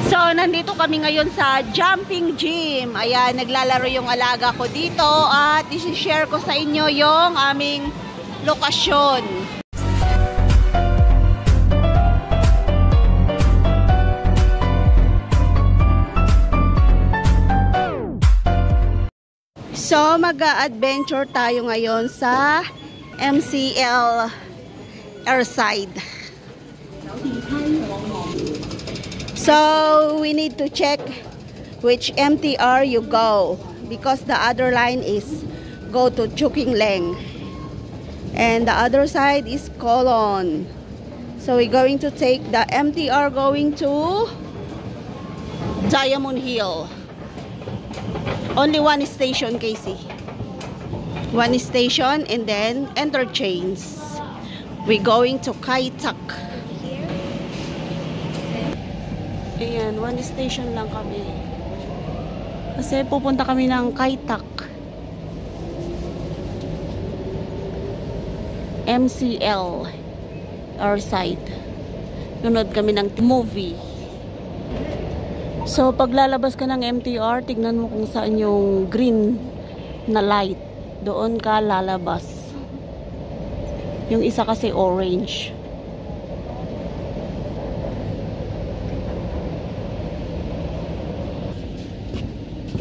So, nandito kami ngayon sa jumping gym. Ayan, naglalaro yung alaga ko dito at isi-share ko sa inyo yung aming lokasyon. So, mag-a-adventure tayo ngayon sa MCL Airside. So, we need to check which MTR you go because the other line is go to Chukingling and the other side is Colon. So, we're going to take the MTR going to Diamond Hill. Only one station, Casey. One station and then interchange. We're going to Kaitak. Ayan, one station lang kami. Kasi pupunta kami ng Kaitak. MCL Airside. Nunod kami ng movie. So, pag lalabas ka ng MTR, tignan mo kung saan yung green na light. Doon ka lalabas. Yung isa kasi orange.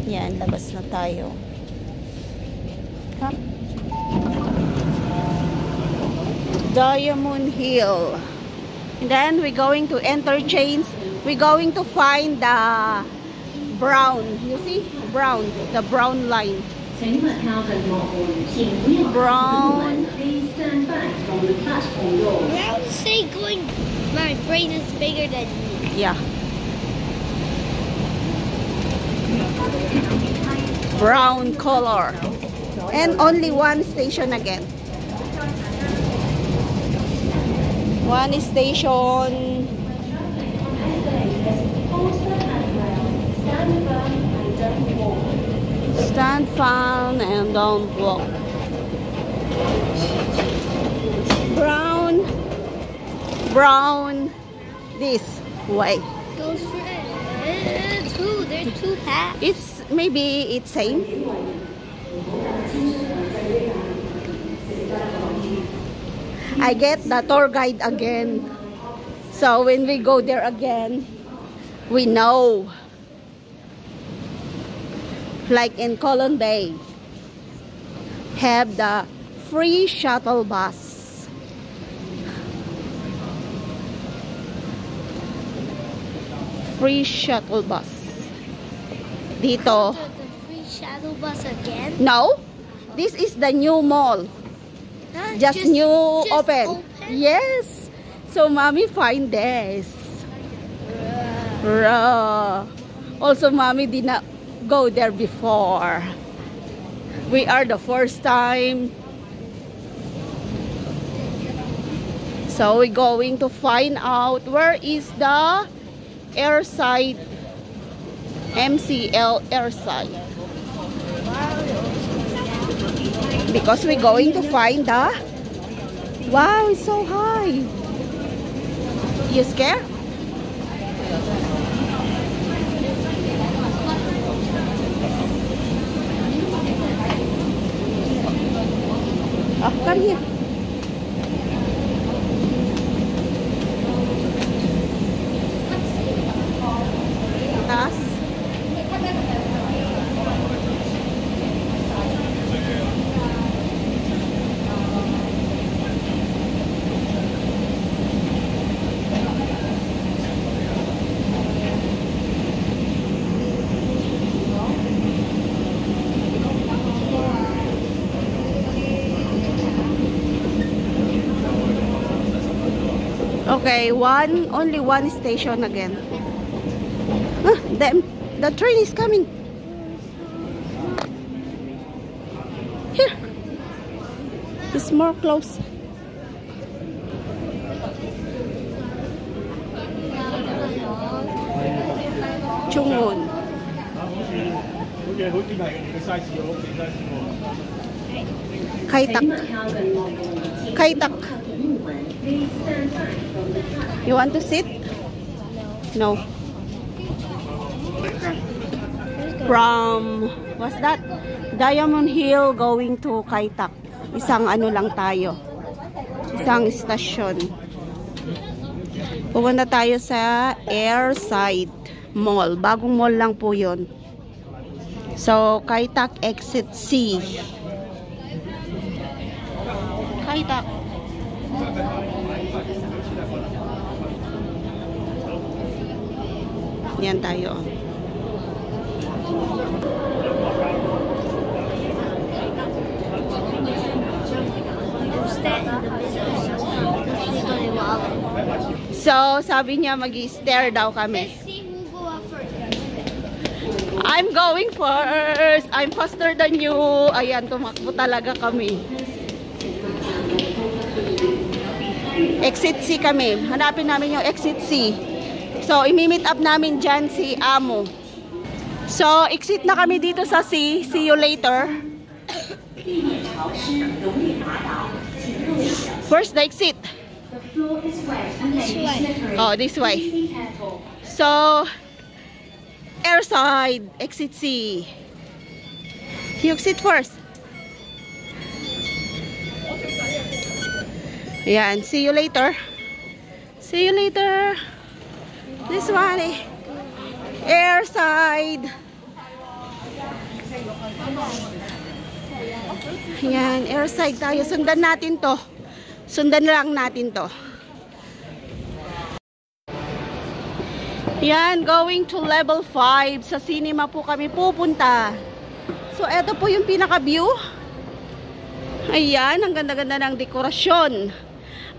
Yan, labas na tayo. Ha? Diamond Hill. And then, we're going to interchange. We're going to find the brown. You see? Brown. The brown line. Brown. Brown say going. My brain is bigger than me. Yeah. Brown color. And only one station again. One station. Stand firm and don't walk. Brown. Brown. This way. Those two. There's two paths. It's maybe it's same. I get the tour guide again. So when we go there again, we know. Like in Colon Bay, have the free shuttle bus. Free shuttle bus. Dito. The free shuttle bus again? No, this is the new mall. Huh? Just open. Yes. So mommy find this. Also mommy did not go there before. We are the first time. So we're going to find out where is the Airside, MCL Airside. Because we're going to find the... Wow, it's so high. You scared? Oh, come here. Taas. Okay, only one station again. The train is coming. Here. It's more close. Chungon. Kaitak. Kaitak. You want to sit? No. From, what's that? Diamond Hill going to Kai Tak. Isang ano lang tayo. Isang stasyon. Pupunta tayo sa Airside Mall. Bagong mall lang po yun. So, Kai Tak Exit C. Kai Tak. Yan tayo. So, sabi niya mag-i-stare daw kami. Let's see who go up first. I'm going first. I'm faster than you. Ayan, tumakbo talaga kami. Exit C kami. Hanapin namin yung exit C. So, imi-meet up namin dyan si Amo. So, exit na kami dito sa C. See you later. Where's the exit? This way. Oh, this way. So, Airside, exit C. You exit first. Yan, see you later. See you later. This one, Airside. Yan, Airside tayo. Sundan natin to. Sundan lang natin to. Yan, going to level 5. Sa cinema po kami pupunta. So, eto po yung pinaka-view. Ayan, ang ganda-ganda ng dekorasyon.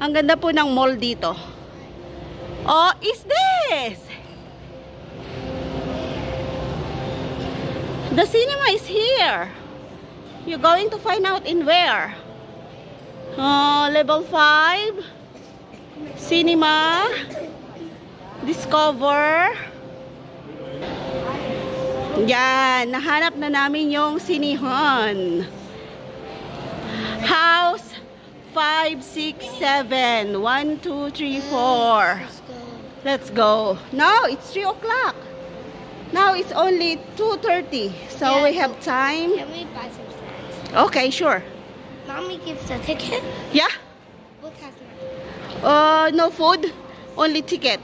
Ang ganda po ng mall dito. Oh, is this? The cinema is here. You're going to find out in where? Level 5. Cinema. Discover. Yan, nahanap na namin yung sinihan. House 5, 6, 7. 1, 2, 3, 4. Let's go. Now it's 3 o'clock. Now it's only 2:30. So Yeah, we have time. Can we buy some snacks? Okay, sure. Mommy gives a ticket. Yeah? What has snacks? No food. Only ticket.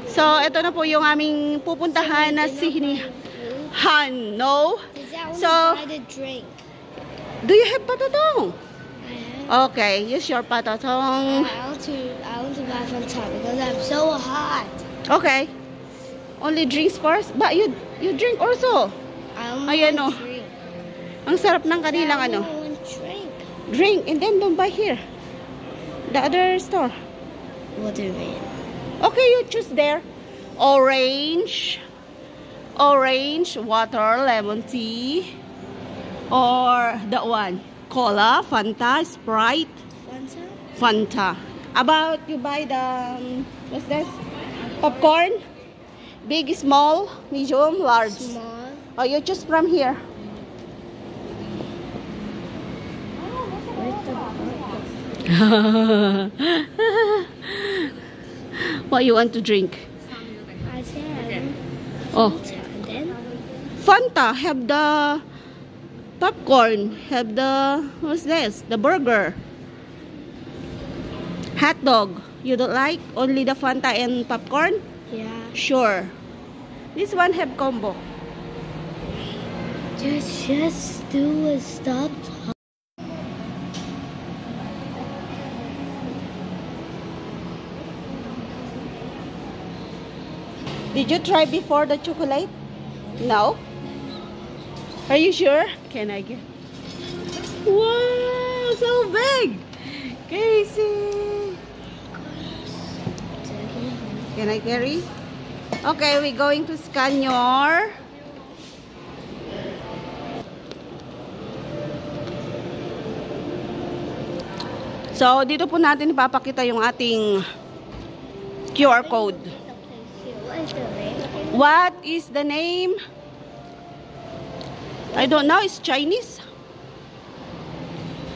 So, ito na po yung aming pupuntahan na sinihan. No? Is that when So, you buy the drink? do you have patatong? I have. Okay, use your patatong. I want to buy from top because I'm so hot. Okay. Only drinks first? But you drink also. I only Ayan, want oh. drink. Ang sarap ng kanilang I ano. only want drink. Drink and then don't buy here. The other store. What do you mean? Okay, you choose there. Orange, water, lemon tea, or that one. Cola, Fanta, Sprite, Fanta? Fanta. About you buy the, what's this? Popcorn? Big, small, medium, large. Small. Oh, you choose from here. What you want to drink? I said Oh, Fanta. And then Fanta. Have the popcorn. Have the, what's this? The burger. Hot dog. You don't like only the Fanta and popcorn? yeah. Sure. This one have combo. Just do a stop. Did you try before the chocolate? No? Are you sure? Can I get? Wow, so big! Casey! Can I carry? Okay, we're going to scan your... So, dito po natin ipapakita yung ating QR code. What is the name? I don't know. It's Chinese.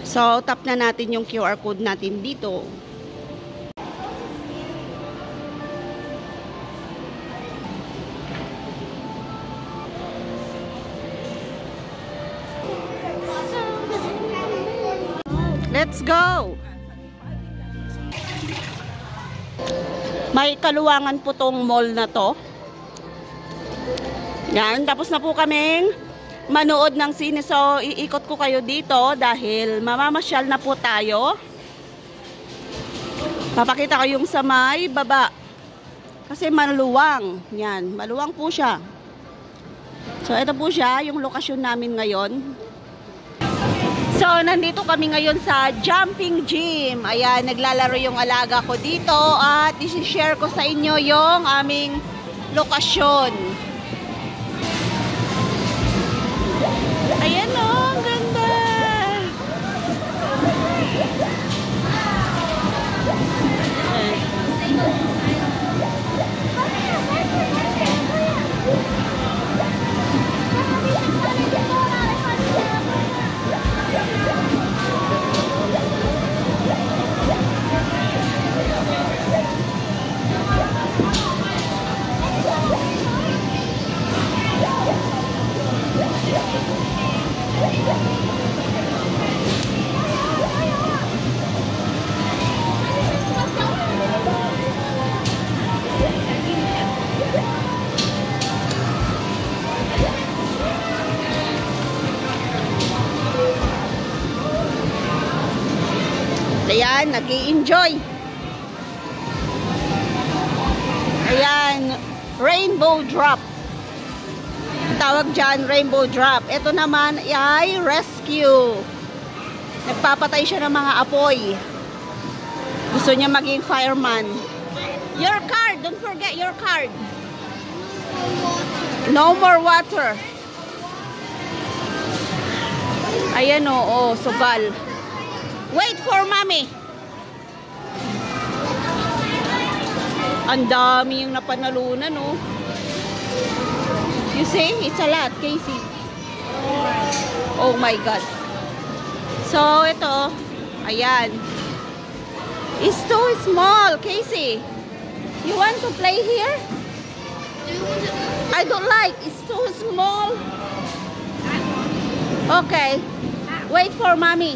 So, tap na natin yung QR code natin dito. Let's go! May kaluwangan po tong mall na to. Yan, tapos na po kaming manood ng sine. So, iikot ko kayo dito dahil mamamasyal na po tayo. Papakita ko yung sa may baba. Kasi maluwang. Yan, maluwang po siya. So, ito po siya, yung lokasyon namin ngayon. So, nandito kami ngayon sa jumping gym. Ayan, naglalaro yung alaga ko dito at isi-share ko sa inyo yung aming lokasyon. Ayan o, ang ganda. Ayan, nag-i-enjoy. Ayan, rainbow drop. Tawag dyan, rainbow drop. Ito naman ay rescue. Nagpapatay siya ng mga apoy. Gusto niya maging fireman. Your card, don't forget your card. No more water. Ayan o, sugal. Wait for mommy. Ang dami yung napanalunan, oh. You see? It's a lot, Casey. Oh my God. So, ito. Ayan. It's too small, Casey. You want to play here? I don't like. It's too small. Okay. Wait for mommy.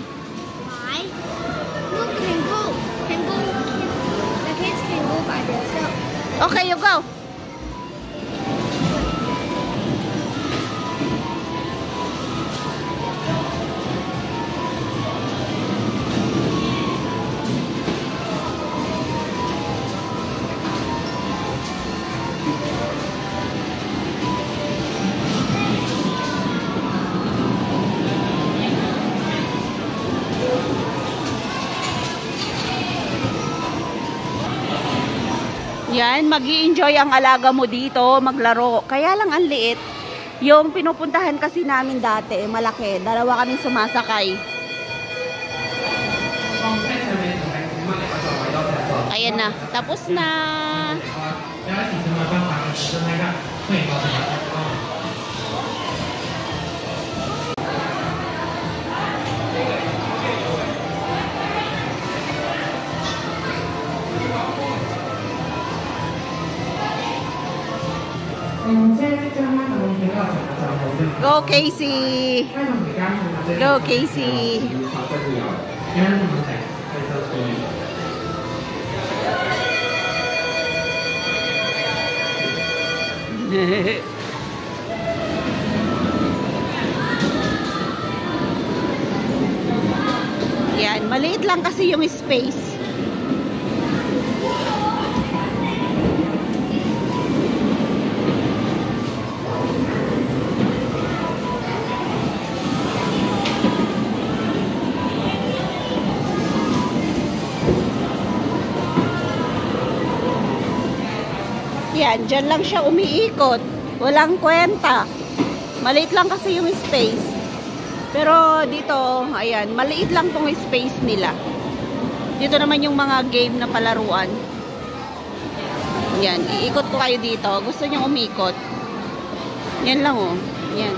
Look, can go. The kids can go by themselves. Okay, you go. Yan, mag-i-enjoy ang alaga mo dito, maglaro. Kaya lang ang liit. Yung pinupuntahan kasi namin dati, malaki. Dalawa kami sumasakay. Ayan na, tapos na. Go Casey! Go Casey! Yan, maliit lang kasi yung space. Yan, dyan lang siya umiikot. Walang kwenta. Maliit lang kasi yung space. Pero dito, ayan, maliit lang tong space nila. Dito naman yung mga game na palaruan. Yan, iikot ko kayo dito. Gusto nyo umikot? Yan lang oh. Yan.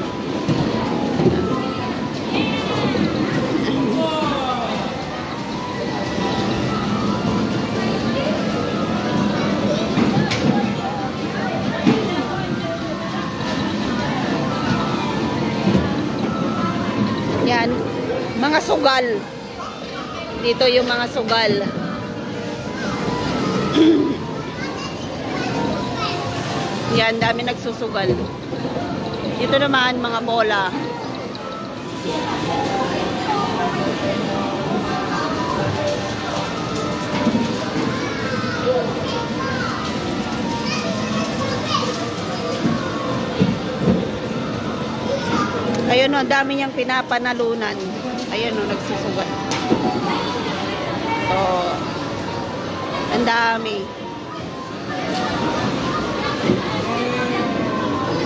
Yan, mga sugal. Dito yung mga sugal. Yan, dami nagsusugal. Dito naman, mga bola. Ayun o, dami niyang pinapanalunan. Ayun o, nagsusugal. Oh, ang dami.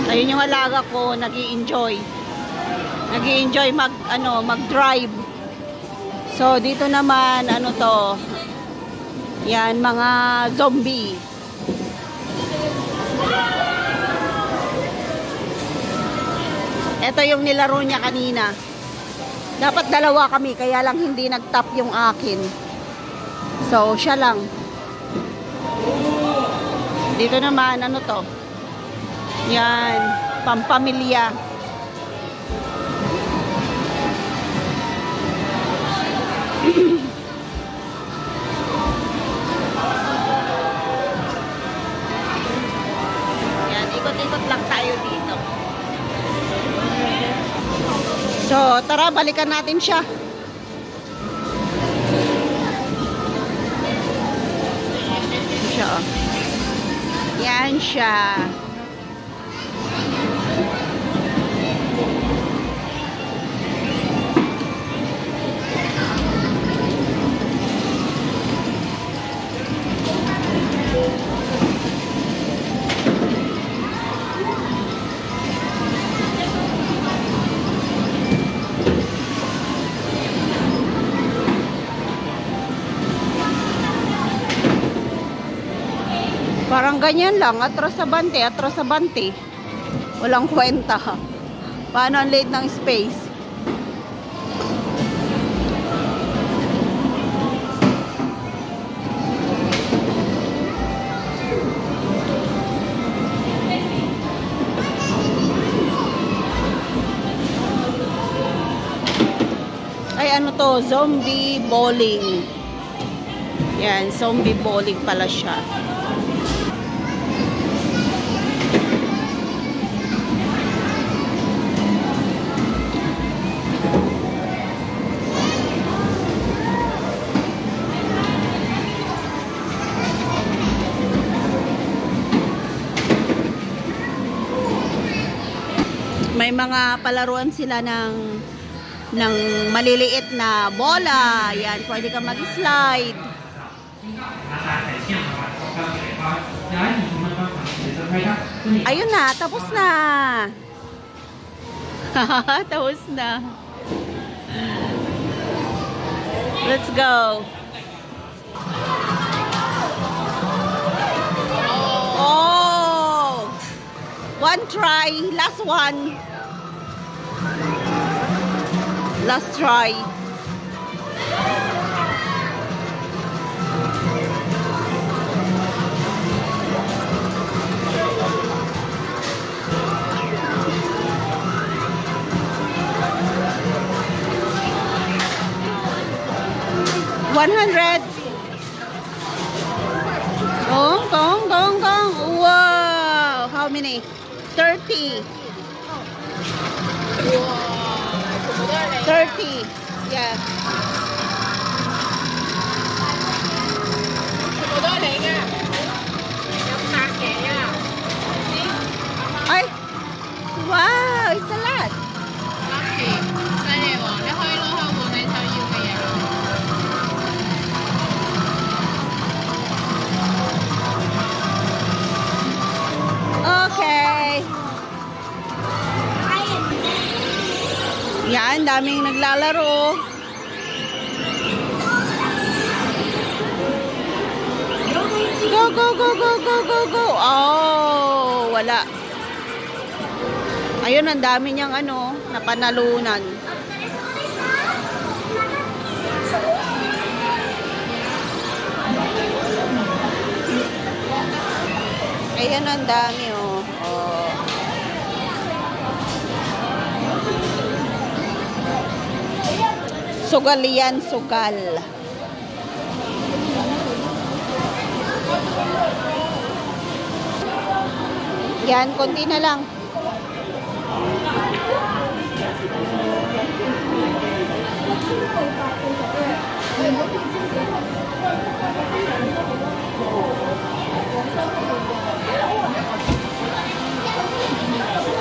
Ayun yung alaga ko, nag-i-enjoy. Nag-i-enjoy mag-drive. So, dito naman, ano to? Yan, mga zombie. Ito yung nilaro niya kanina. Dapat dalawa kami, kaya lang hindi nag-tap yung akin. So, siya lang. Dito naman, ano to? Yan, pampamilya. Yan, ikot-ikot lang tayo dito. So, tara, balikan natin siya. Yan siya. Parang ganyan lang, atras-abante, atras-abante. Walang kwenta. Paano ang late ng space? Ay, ano to? Zombie bowling. Yan, zombie bowling pala siya. May mga palaruan sila ng maliliit na bola. Yan, pwede ka mag-slide. Ayun na, tapos na. Tapos na. Let's go. Oh! One try, last one. Last try. $100. Gong. Wow. How many? 30. 30. Yeah. Ay. Wow, it's a lot. Okay. Yan, daming naglalaro. Go. Oh, wala. Ayun, ang dami niyang napanalunan. Ayan, ang dami, oh. Oh. Sugal yan, sugal. Yan, konti na lang.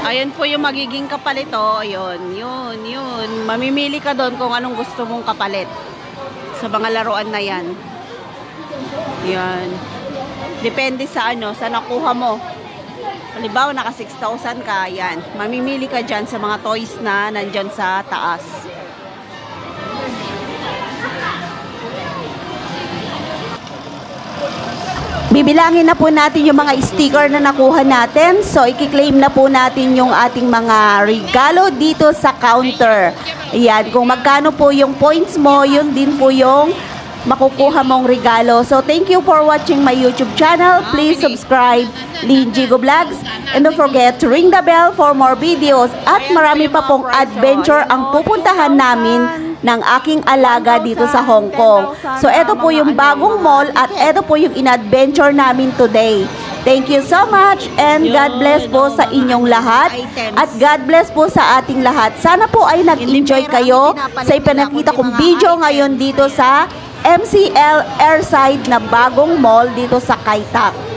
Ayun po yung magiging kapalit, oh. Ayun, yun. Mamimili ka doon kung anong gusto mong kapalit sa mga laruan na yan. Yan. Depende sa ano, sa nakuha mo. Halimbawa, naka 6,000 ka, yan. Mamimili ka dyan sa mga toys na nandyan sa taas. Bibilangin na po natin yung mga sticker na nakuha natin. So, i-claim na po natin yung ating mga regalo dito sa counter. Ayan, kung magkano po yung points mo, yun din po yung makukuha mong regalo. So, thank you for watching my YouTube channel. Please subscribe, Lynn Jigo Vlogs. And don't forget to ring the bell for more videos. At marami pa pong adventure ang pupuntahan namin ng aking alaga dito sa Hong Kong. So, ito po yung bagong mall at ito po yung in-adventure namin today. Thank you so much and God bless po sa inyong lahat at God bless po sa ating lahat. Sana po ay nag-enjoy kayo sa ipinakita kong video ngayon dito sa MCL Airside na bagong mall dito sa Kai Tak.